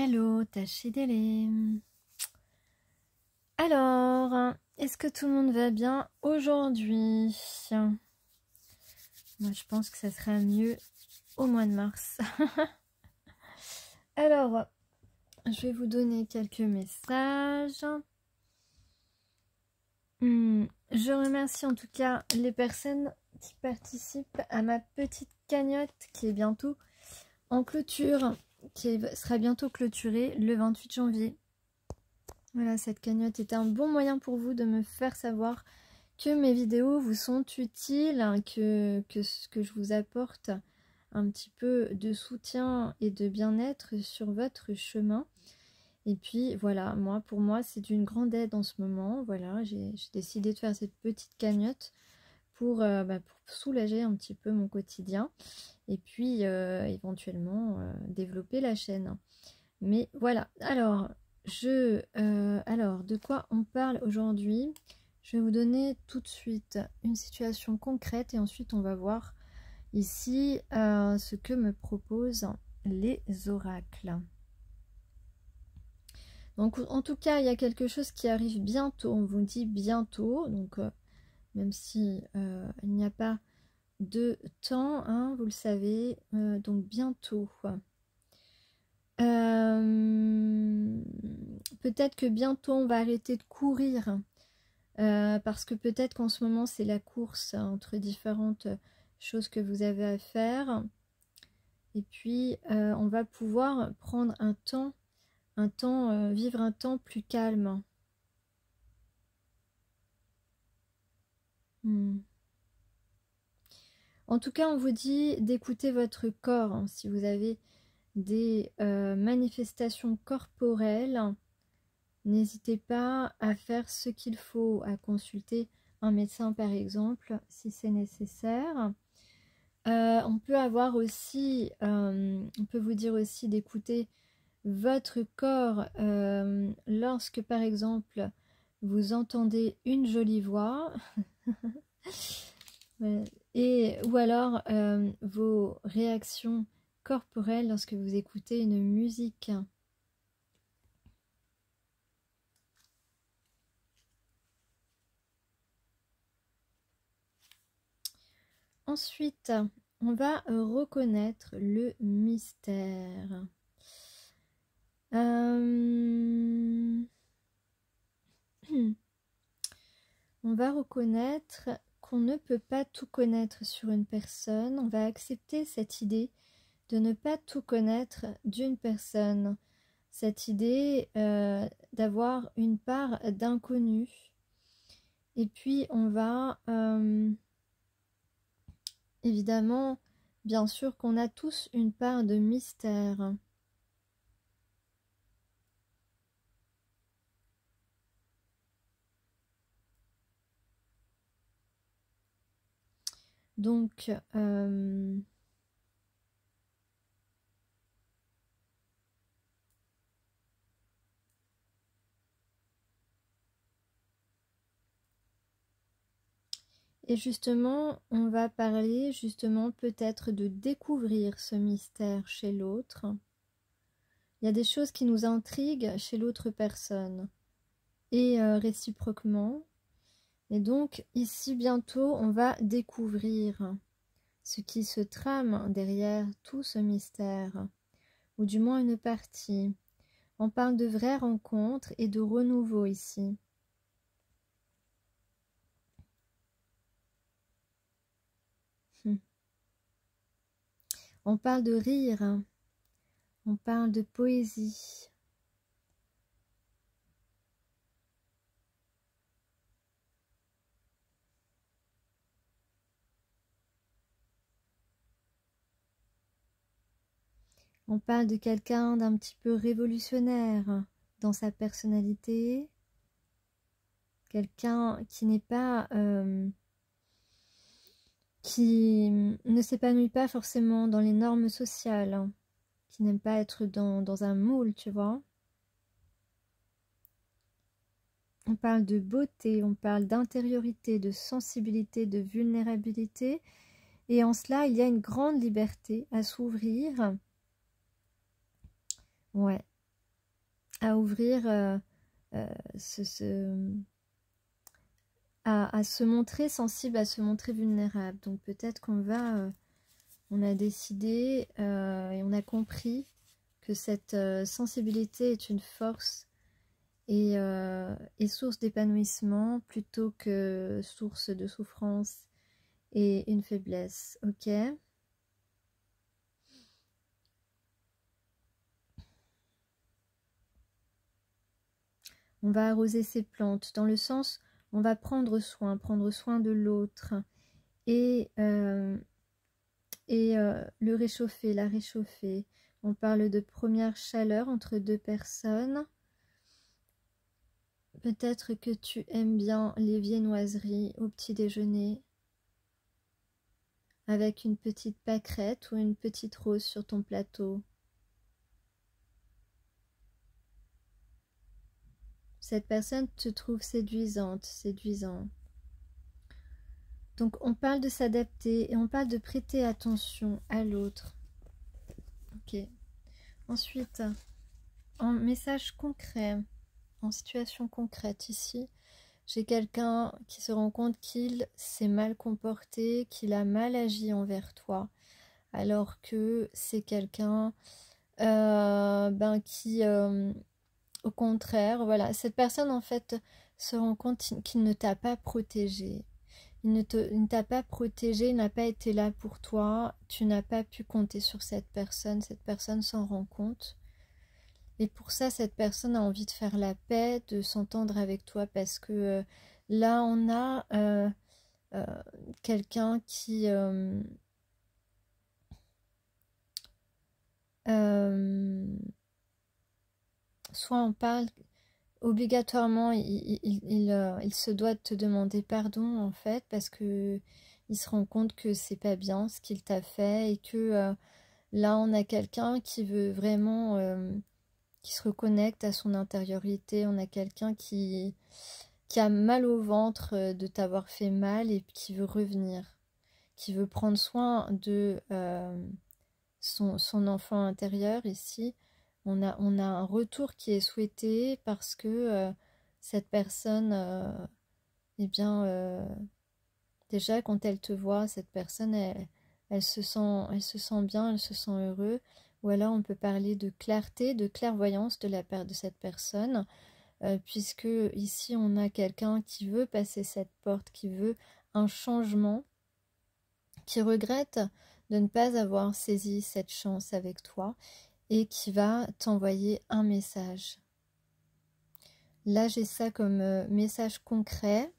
Hello, Tachidele. Alors, est-ce que tout le monde va bien aujourd'hui? Moi, je pense que ça sera mieux au mois de mars. Alors, je vais vous donner quelques messages. Je remercie en tout cas les personnes qui participent à ma petite cagnotte qui est bientôt en clôture, qui sera bientôt clôturée le 28 janvier. Voilà, cette cagnotte est un bon moyen pour vous de me faire savoir que mes vidéos vous sont utiles, que je vous apporte un petit peu de soutien et de bien-être sur votre chemin. Et puis voilà, pour moi c'est d'une grande aide en ce moment. Voilà, j'ai décidé de faire cette petite cagnotte pour soulager un petit peu mon quotidien et puis éventuellement développer la chaîne. Mais voilà, alors de quoi on parle aujourd'hui? Je vais vous donner tout de suite une situation concrète et ensuite on va voir ici ce que me proposent les oracles. Donc en tout cas, il y a quelque chose qui arrive bientôt, on vous dit bientôt, donc même si il n'y a pas de temps, hein, vous le savez, donc bientôt. Peut-être que bientôt on va arrêter de courir parce que peut-être qu'en ce moment c'est la course entre différentes choses que vous avez à faire et puis on va pouvoir prendre vivre un temps plus calme. En tout cas on vous dit d'écouter votre corps, hein, si vous avez des manifestations corporelles. N'hésitez pas à faire ce qu'il faut, à consulter un médecin par exemple, si c'est nécessaire. On peut avoir aussi, on peut vous dire aussi d'écouter votre corps lorsque par exemple vous entendez une jolie voix ou alors vos réactions corporelles lorsque vous écoutez une musique. Ensuite, on va reconnaître le mystère. On va reconnaître qu'on ne peut pas tout connaître sur une personne. On va accepter cette idée de ne pas tout connaître d'une personne. Cette idée d'avoir une part d'inconnu. Et puis, on va... évidemment, bien sûr qu'on a tous une part de mystère. Donc, et justement, on va parler justement peut-être de découvrir ce mystère chez l'autre. Il y a des choses qui nous intriguent chez l'autre personne et réciproquement. Et donc ici bientôt, on va découvrir ce qui se trame derrière tout ce mystère, ou du moins une partie. On parle de vraies rencontres et de renouveau ici. On parle de rire, on parle de poésie. On parle de quelqu'un d'un petit peu révolutionnaire dans sa personnalité. Quelqu'un qui n'est pas... qui ne s'épanouit pas forcément dans les normes sociales. Qui n'aime pas être dans un moule, tu vois. On parle de beauté, on parle d'intériorité, de sensibilité, de vulnérabilité. Et en cela, il y a une grande liberté à s'ouvrir. Ouais, à ouvrir, à se montrer sensible, à se montrer vulnérable. Donc peut-être qu'on va, on a décidé et on a compris que cette sensibilité est une force et source d'épanouissement plutôt que source de souffrance et une faiblesse. Ok? On va arroser ces plantes dans le sens, on va prendre soin de l'autre et le réchauffer, la réchauffer. On parle de première chaleur entre deux personnes. Peut-être que tu aimes bien les viennoiseries au petit déjeuner avec une petite pâquerette ou une petite rose sur ton plateau. Cette personne te trouve séduisante, séduisant. Donc on parle de s'adapter et on parle de prêter attention à l'autre. Ok. Ensuite, en message concret, en situation concrète ici, j'ai quelqu'un qui se rend compte qu'il s'est mal comporté, qu'il a mal agi envers toi, alors que c'est quelqu'un qui, au contraire, voilà, cette personne en fait se rend compte qu'il ne t'a pas protégé. Il ne t'a pas protégé, il n'a pas été là pour toi, tu n'as pas pu compter sur cette personne s'en rend compte. Et pour ça, cette personne a envie de faire la paix, de s'entendre avec toi, parce que là, on a quelqu'un qui... soit on parle, obligatoirement, il se doit de te demander pardon, en fait, parce que il se rend compte que c'est pas bien ce qu'il t'a fait, et que là, on a quelqu'un qui veut vraiment... qui se reconnecte à son intériorité. On a quelqu'un qui a mal au ventre de t'avoir fait mal et qui veut revenir, qui veut prendre soin de son enfant intérieur. Ici, on a un retour qui est souhaité parce que cette personne, eh bien, déjà quand elle te voit, cette personne, elle se sent bien, elle se sent heureuse. Ou alors on peut parler de clarté, de clairvoyance de la part de cette personne, puisque ici on a quelqu'un qui veut passer cette porte, qui veut un changement, qui regrette de ne pas avoir saisi cette chance avec toi et qui va t'envoyer un message. Là j'ai ça comme message concret.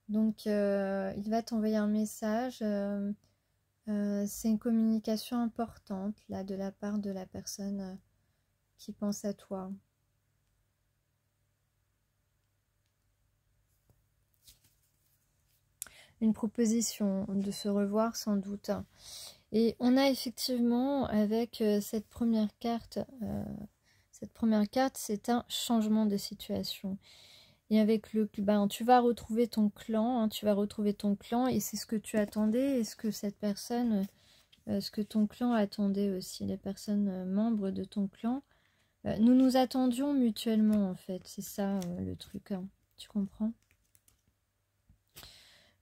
Donc, il va t'envoyer un message. C'est une communication importante, là, de la part de la personne qui pense à toi. Une proposition de se revoir, sans doute. Et on a effectivement, avec cette première carte, c'est un changement de situation. Et avec tu vas retrouver ton clan, et c'est ce que tu attendais, et ce que cette personne, ce que ton clan attendait aussi, les personnes membres de ton clan. Nous nous attendions mutuellement, en fait, c'est ça le truc, hein. Tu comprends?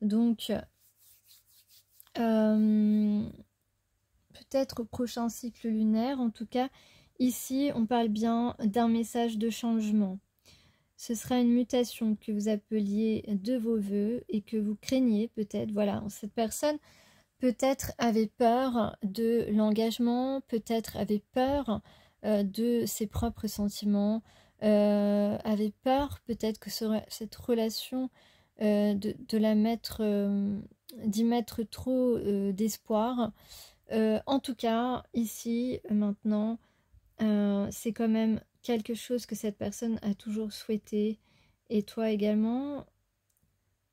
Donc, peut-être au prochain cycle lunaire, en tout cas, ici, on parle bien d'un message de changement. Ce sera une mutation que vous appeliez de vos voeux et que vous craignez peut-être. Voilà, cette personne peut-être avait peur de l'engagement, peut-être avait peur de ses propres sentiments, avait peur peut-être que cette relation, de la mettre, d'y mettre trop d'espoir. En tout cas, ici, maintenant, c'est quand même quelque chose que cette personne a toujours souhaité, et toi également.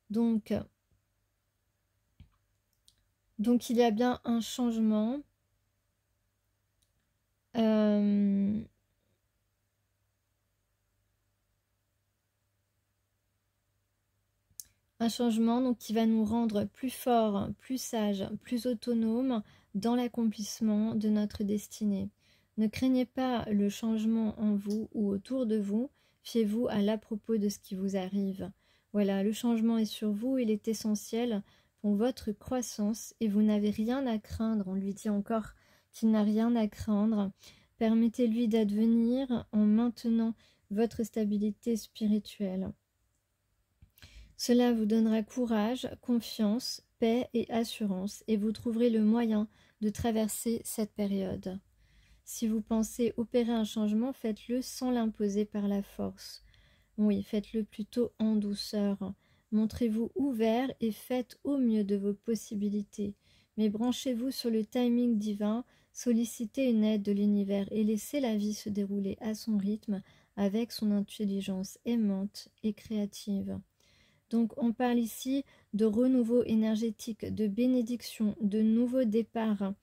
Donc il y a bien un changement. Un changement donc, qui va nous rendre plus forts, plus sages, plus autonomes dans l'accomplissement de notre destinée. Ne craignez pas le changement en vous ou autour de vous, fiez-vous à l'à propos de ce qui vous arrive. Voilà, le changement est sur vous, il est essentiel pour votre croissance et vous n'avez rien à craindre. On lui dit encore qu'il n'a rien à craindre. Permettez-lui d'advenir en maintenant votre stabilité spirituelle. Cela vous donnera courage, confiance, paix et assurance, et vous trouverez le moyen de traverser cette période. Si vous pensez opérer un changement, faites-le sans l'imposer par la force. Oui, faites-le plutôt en douceur. Montrez-vous ouvert et faites au mieux de vos possibilités. Mais branchez-vous sur le timing divin, sollicitez une aide de l'univers et laissez la vie se dérouler à son rythme avec son intelligence aimante et créative. Donc on parle ici de renouveau énergétique, de bénédiction, de nouveau départ.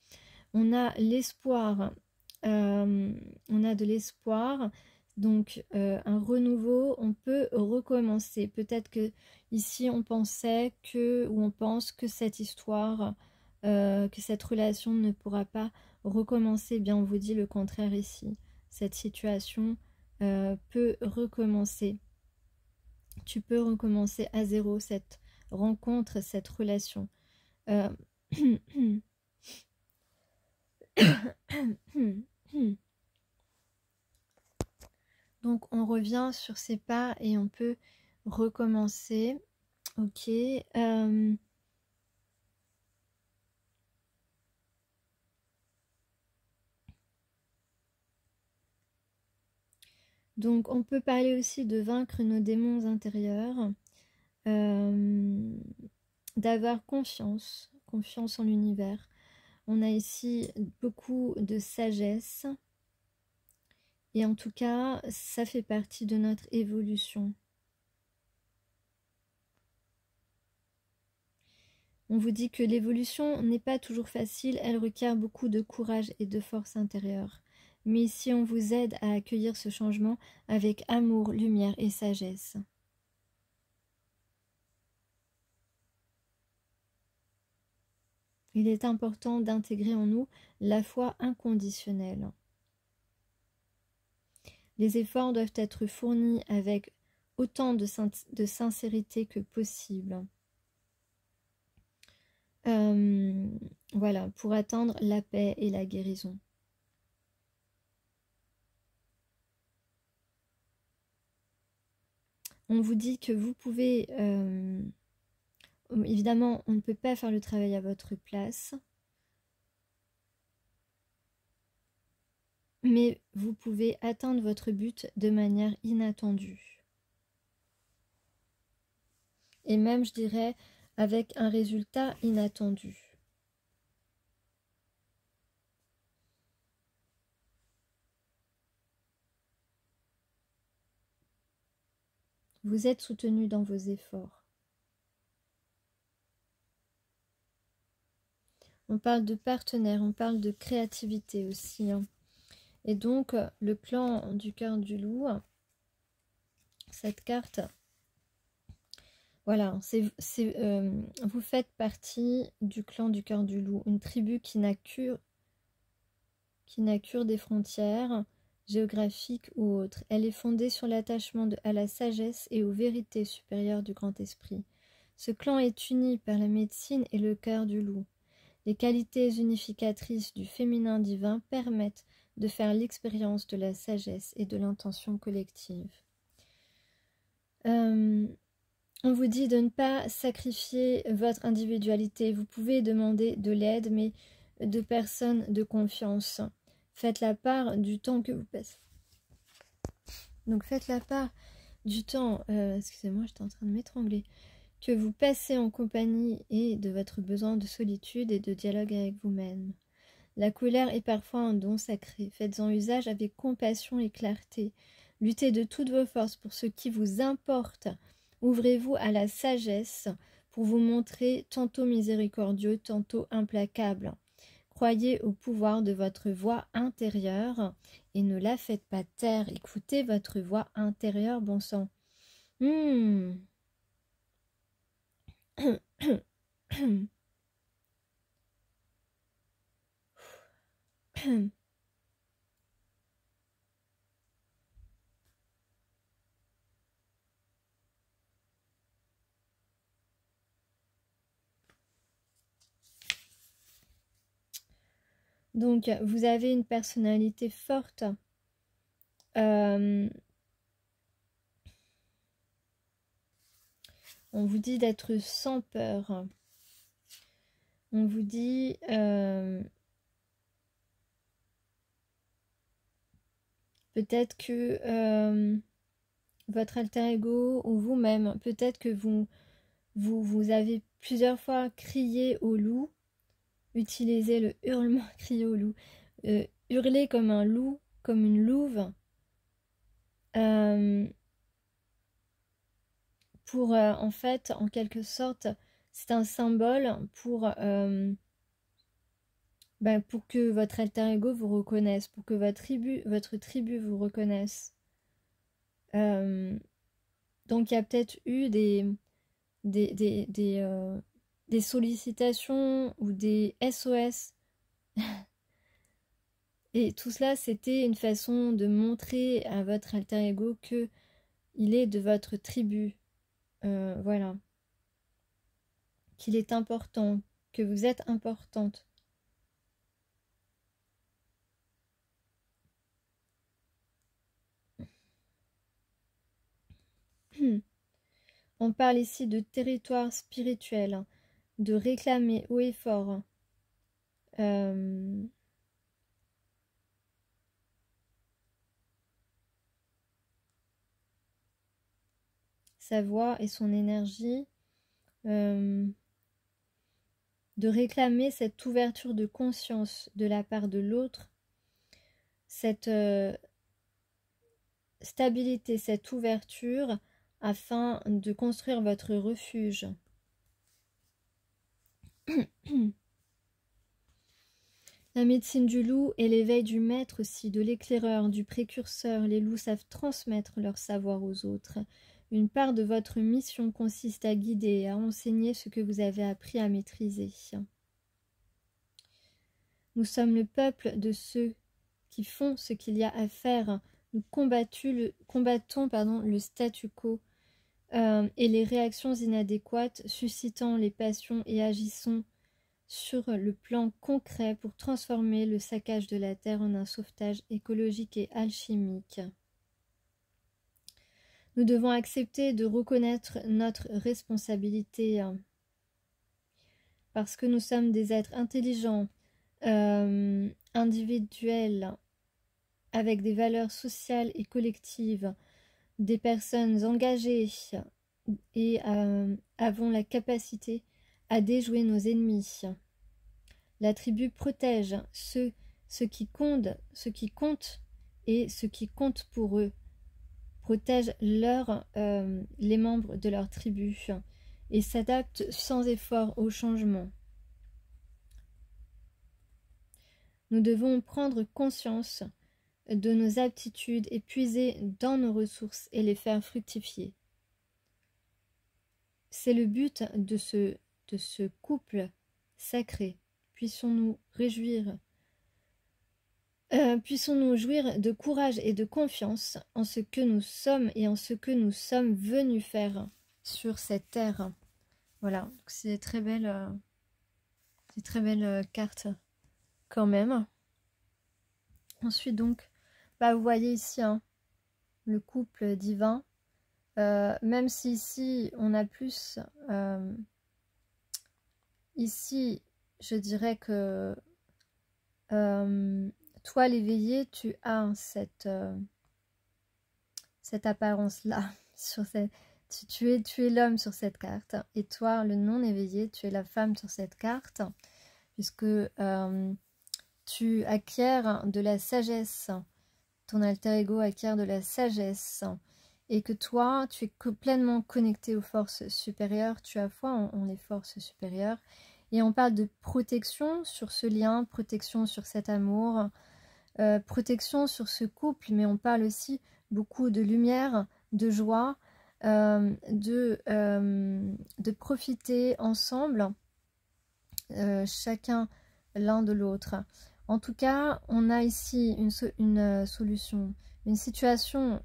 On a l'espoir, on a de l'espoir, donc un renouveau, on peut recommencer. Peut-être que ici on pensait que, ou on pense que cette histoire, que cette relation ne pourra pas recommencer. Eh bien on vous dit le contraire ici. Cette situation peut recommencer. Tu peux recommencer à zéro cette rencontre, cette relation. Donc on revient sur ces pas et on peut recommencer. Ok. Donc on peut parler aussi de vaincre nos démons intérieurs, d'avoir confiance en l'univers. On a ici beaucoup de sagesse et en tout cas ça fait partie de notre évolution. On vous dit que l'évolution n'est pas toujours facile, elle requiert beaucoup de courage et de force intérieure. Mais ici, on vous aide à accueillir ce changement avec amour, lumière et sagesse. Il est important d'intégrer en nous la foi inconditionnelle. Les efforts doivent être fournis avec autant de sincérité que possible. Voilà, pour atteindre la paix et la guérison. On vous dit que vous pouvez, évidemment, on ne peut pas faire le travail à votre place, mais vous pouvez atteindre votre but de manière inattendue. Et même, je dirais, avec un résultat inattendu. Vous êtes soutenu dans vos efforts. On parle de partenaire, on parle de créativité aussi. Hein. Et donc, le clan du cœur du loup, cette carte, voilà, vous faites partie du clan du cœur du loup, une tribu qui n'a cure des frontières géographiques ou autres. Elle est fondée sur l'attachement à la sagesse et aux vérités supérieures du grand esprit. Ce clan est uni par la médecine et le cœur du loup. Les qualités unificatrices du féminin divin permettent de faire l'expérience de la sagesse et de l'intention collective. On vous dit de ne pas sacrifier votre individualité. Vous pouvez demander de l'aide, mais de personnes de confiance. Faites la part du temps que vous passez. Donc faites la part du temps, excusez-moi, j'étais en train de m'étrangler, que vous passez en compagnie et de votre besoin de solitude et de dialogue avec vous-même. La colère est parfois un don sacré. Faites-en usage avec compassion et clarté. Luttez de toutes vos forces pour ce qui vous importe. Ouvrez-vous à la sagesse pour vous montrer tantôt miséricordieux, tantôt implacable. Croyez au pouvoir de votre voix intérieure et ne la faites pas taire. Écoutez votre voix intérieure, bon sang. Donc, vous avez une personnalité forte. On vous dit d'être sans peur. On vous dit peut-être que votre alter ego ou vous-même, peut-être que vous avez plusieurs fois crié au loup, utilisé le hurlement crié au loup, hurler comme un loup, comme une louve, pour en fait, en quelque sorte, c'est un symbole pour que votre alter ego vous reconnaisse, pour que votre tribu vous reconnaisse. Donc il y a peut-être eu des sollicitations ou des SOS. Et tout cela, c'était une façon de montrer à votre alter ego que il est de votre tribu. Voilà. Qu'il est important, que vous êtes importante. On parle ici de territoire spirituel, de réclamer haut et fort. Sa voix et son énergie, de réclamer cette ouverture de conscience de la part de l'autre, cette stabilité, cette ouverture, afin de construire votre refuge. La médecine du loup et l'éveil du maître aussi, de l'éclaireur, du précurseur. Les loups savent transmettre leur savoir aux autres. Une part de votre mission consiste à guider et à enseigner ce que vous avez appris à maîtriser. Nous sommes le peuple de ceux qui font ce qu'il y a à faire. Nous combattons le statu quo et les réactions inadéquates, suscitant les passions et agissons sur le plan concret pour transformer le saccage de la terre en un sauvetage écologique et alchimique. Nous devons accepter de reconnaître notre responsabilité parce que nous sommes des êtres intelligents, individuels, avec des valeurs sociales et collectives, des personnes engagées et avons la capacité à déjouer nos ennemis. La tribu protège ce qui compte et ce qui compte pour eux. Protège les membres de leur tribu et s'adapte sans effort au changement. Nous devons prendre conscience de nos aptitudes et puiser dans nos ressources et les faire fructifier. C'est le but de ce couple sacré. Puissons-nous jouir de courage et de confiance en ce que nous sommes et en ce que nous sommes venus faire sur cette terre. Voilà, c'est très belle carte quand même. Ensuite donc, vous voyez ici le couple divin. Même si ici on a plus, ici je dirais que toi l'éveillé, tu as cette apparence-là. Tu es l'homme sur cette carte. Et toi, le non-éveillé, tu es la femme sur cette carte. Puisque tu acquiers de la sagesse. Ton alter ego acquiert de la sagesse. Et que toi, tu es pleinement connecté aux forces supérieures. Tu as foi en les forces supérieures. Et on parle de protection sur ce lien, protection sur cet amour, protection sur ce couple, mais on parle aussi beaucoup de lumière, de joie, de profiter ensemble, chacun l'un de l'autre. En tout cas, on a ici une solution, une situation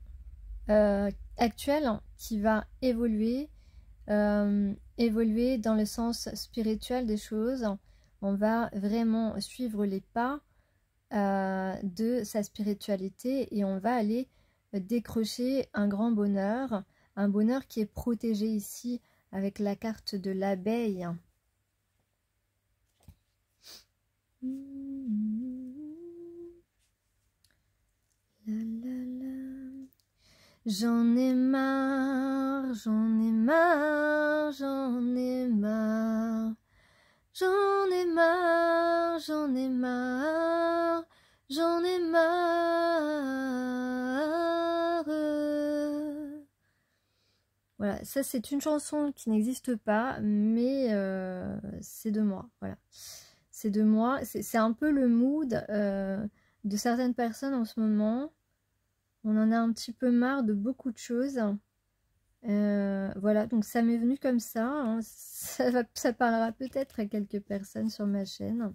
actuelle qui va évoluer, évoluer dans le sens spirituel des choses. On va vraiment suivre les pas de sa spiritualité et on va aller décrocher un grand bonheur, un bonheur qui est protégé ici avec la carte de l'abeille. J'en ai marre, j'en ai marre, j'en ai marre, j'en ai marre, j'en ai marre, j'en ai marre. Voilà, ça c'est une chanson qui n'existe pas, mais c'est de moi, voilà. C'est de moi, c'est un peu le mood de certaines personnes en ce moment. On en a un petit peu marre de beaucoup de choses. Voilà, donc ça m'est venu comme ça. Hein. Ça parlera peut-être à quelques personnes sur ma chaîne.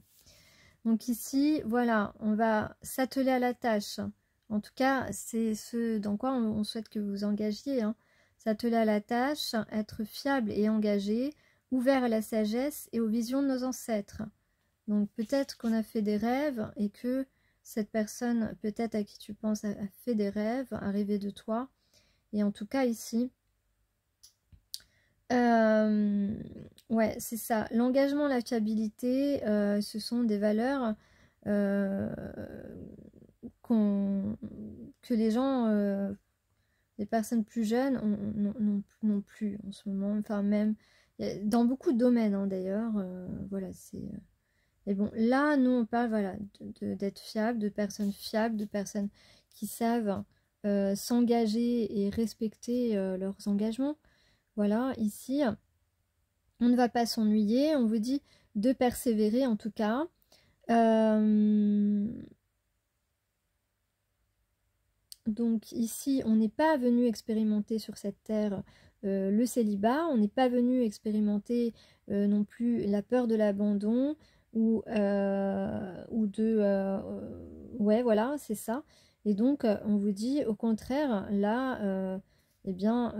Donc ici, voilà, on va s'atteler à la tâche. En tout cas, c'est ce dans quoi on souhaite que vous vous engagiez. Hein. S'atteler à la tâche, être fiable et engagé, ouvert à la sagesse et aux visions de nos ancêtres. Donc peut-être qu'on a fait des rêves et que cette personne, peut-être à qui tu penses, a fait des rêves, a rêvé de toi. Et en tout cas ici, ouais, c'est ça. L'engagement, la fiabilité, ce sont des valeurs que les gens, les personnes plus jeunes n'ont plus en ce moment. Enfin même, dans beaucoup de domaines hein, d'ailleurs. Voilà, c'est... Et bon, là, nous, on parle voilà, d'être fiable, de personnes fiables, de personnes qui savent s'engager et respecter leurs engagements. Voilà, ici, on ne va pas s'ennuyer. On vous dit de persévérer, en tout cas. Donc ici, on n'est pas venu expérimenter sur cette terre le célibat. On n'est pas venu expérimenter non plus la peur de l'abandon. Ou ouais voilà c'est ça et donc on vous dit au contraire là eh bien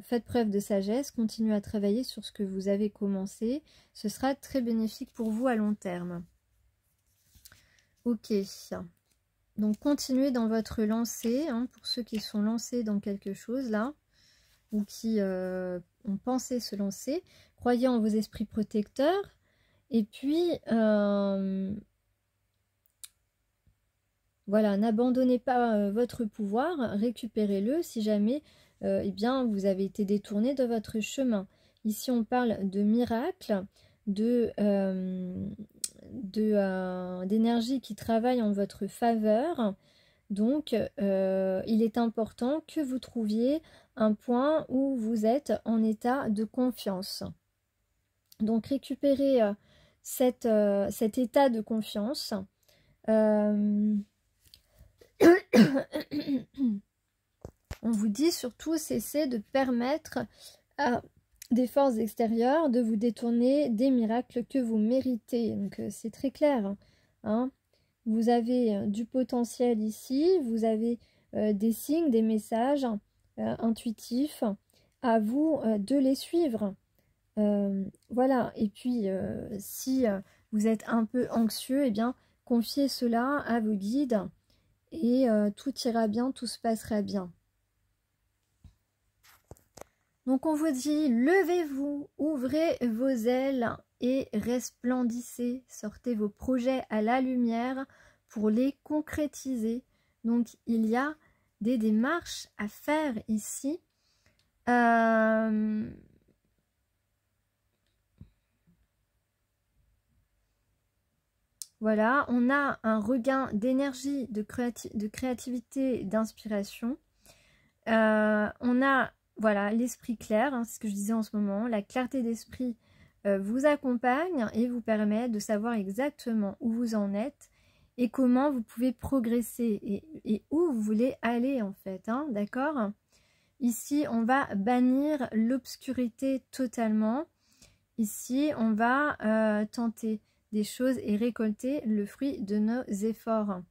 faites preuve de sagesse, continuez à travailler sur ce que vous avez commencé, ce sera très bénéfique pour vous à long terme. Ok, donc continuez dans votre lancée hein, pour ceux qui sont lancés dans quelque chose là ou qui ont pensé se lancer, croyez en vos esprits protecteurs. Et puis, voilà, n'abandonnez pas votre pouvoir, récupérez-le si jamais eh bien, vous avez été détourné de votre chemin. Ici, on parle de miracles, d'énergie qui travaille en votre faveur. Donc, il est important que vous trouviez un point où vous êtes en état de confiance. Donc, récupérez... cet état de confiance. On vous dit surtout cessez de permettre à des forces extérieures de vous détourner des miracles que vous méritez. Donc c'est très clair. Hein. Vous avez du potentiel ici, vous avez des signes, des messages intuitifs. À vous de les suivre. Voilà, et puis si vous êtes un peu anxieux, eh bien confiez cela à vos guides et tout ira bien, tout se passera bien. Donc on vous dit, levez-vous, ouvrez vos ailes et resplendissez, sortez vos projets à la lumière pour les concrétiser. Donc il y a des démarches à faire ici. Voilà, on a un regain d'énergie, de créativité, d'inspiration. On a voilà l'esprit clair, hein, c'est ce que je disais en ce moment. La clarté d'esprit vous accompagne et vous permet de savoir exactement où vous en êtes et comment vous pouvez progresser et où vous voulez aller en fait. Hein, d'accord ? Ici, on va bannir l'obscurité totalement. Ici, on va tenter des choses et récolter le fruit de nos efforts.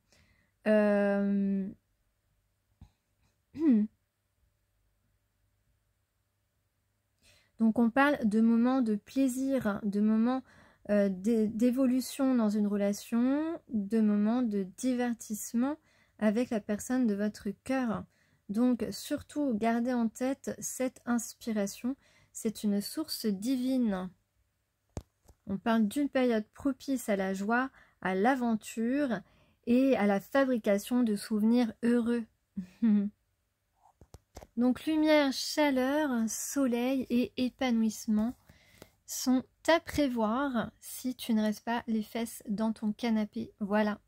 Donc on parle de moments de plaisir, de moments d'évolution dans une relation, de moments de divertissement avec la personne de votre cœur. Donc surtout gardez en tête cette inspiration, c'est une source divine. On parle d'une période propice à la joie, à l'aventure et à la fabrication de souvenirs heureux. Donc lumière, chaleur, soleil et épanouissement sont à prévoir si tu ne restes pas les fesses dans ton canapé. Voilà.